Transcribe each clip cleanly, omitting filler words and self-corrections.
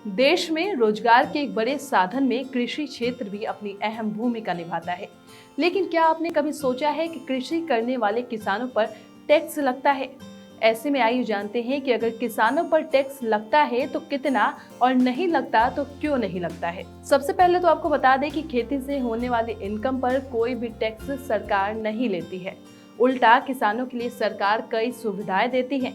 देश में रोजगार के एक बड़े साधन में कृषि क्षेत्र भी अपनी अहम भूमिका निभाता है। लेकिन क्या आपने कभी सोचा है कि कृषि करने वाले किसानों पर टैक्स लगता है? ऐसे में आइए जानते हैं कि अगर किसानों पर टैक्स लगता है तो कितना, और नहीं लगता तो क्यों नहीं लगता है। सबसे पहले तो आपको बता दें कि खेती से होने वाली इनकम पर कोई भी टैक्स सरकार नहीं लेती है। उल्टा किसानों के लिए सरकार कई सुविधाएं देती है।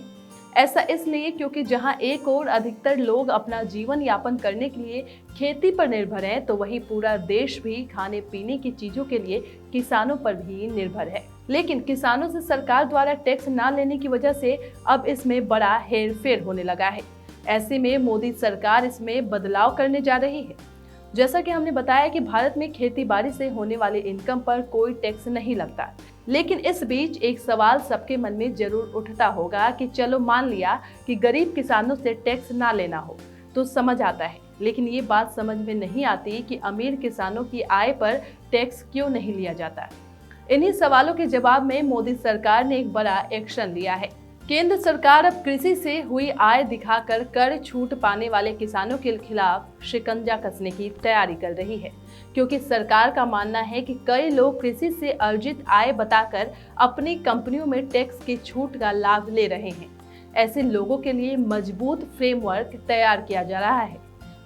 ऐसा इसलिए क्योंकि जहां एक और अधिकतर लोग अपना जीवन यापन करने के लिए खेती पर निर्भर हैं, तो वहीं पूरा देश भी खाने पीने की चीजों के लिए किसानों पर भी निर्भर है। लेकिन किसानों से सरकार द्वारा टैक्स ना लेने की वजह से अब इसमें बड़ा हेरफेर होने लगा है। ऐसे में मोदी सरकार इसमें बदलाव करने जा रही है। जैसा कि हमने बताया कि भारत में खेती बाड़ी से होने वाले इनकम पर कोई टैक्स नहीं लगता। लेकिन इस बीच एक सवाल सबके मन में जरूर उठता होगा कि चलो मान लिया कि गरीब किसानों से टैक्स ना लेना हो तो समझ आता है, लेकिन ये बात समझ में नहीं आती कि अमीर किसानों की आय पर टैक्स क्यों नहीं लिया जाता। इन्हीं सवालों के जवाब में मोदी सरकार ने एक बड़ा एक्शन लिया है। केंद्र सरकार अब कृषि से हुई आय दिखाकर कर छूट पाने वाले किसानों के खिलाफ शिकंजा कसने की तैयारी कर रही है, क्योंकि सरकार का मानना है कि कई लोग कृषि से अर्जित आय बताकर अपनी कंपनियों में टैक्स की छूट का लाभ ले रहे हैं। ऐसे लोगों के लिए मजबूत फ्रेमवर्क तैयार किया जा रहा है,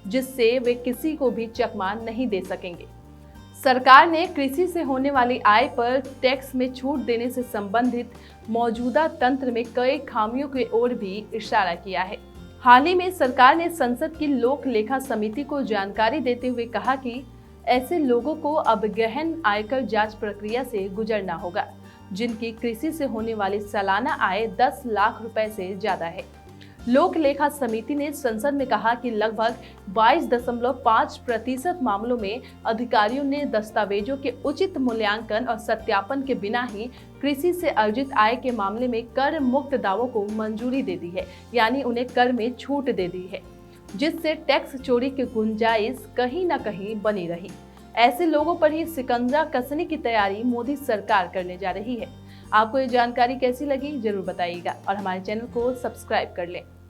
जिससे वे किसी को भी चकमा नहीं दे सकेंगे। सरकार ने कृषि से होने वाली आय पर टैक्स में छूट देने से संबंधित मौजूदा तंत्र में कई खामियों की ओर भी इशारा किया है। हाल ही में सरकार ने संसद की लोक लेखा समिति को जानकारी देते हुए कहा कि ऐसे लोगों को अब गहन आयकर जांच प्रक्रिया से गुजरना होगा, जिनकी कृषि से होने वाली सालाना आय 10 लाख रुपए से ज्यादा है। लोक लेखा समिति ने संसद में कहा कि लगभग 22.5% मामलों में अधिकारियों ने दस्तावेजों के उचित मूल्यांकन और सत्यापन के बिना ही कृषि से अर्जित आय के मामले में कर मुक्त दावों को मंजूरी दे दी है, यानी उन्हें कर में छूट दे दी है, जिससे टैक्स चोरी की गुंजाइश कहीं न कहीं बनी रही। ऐसे लोगों पर ही शिकंजा कसने की तैयारी मोदी सरकार करने जा रही है। आपको ये जानकारी कैसी लगी जरूर बताइएगा और हमारे चैनल को सब्सक्राइब कर लें।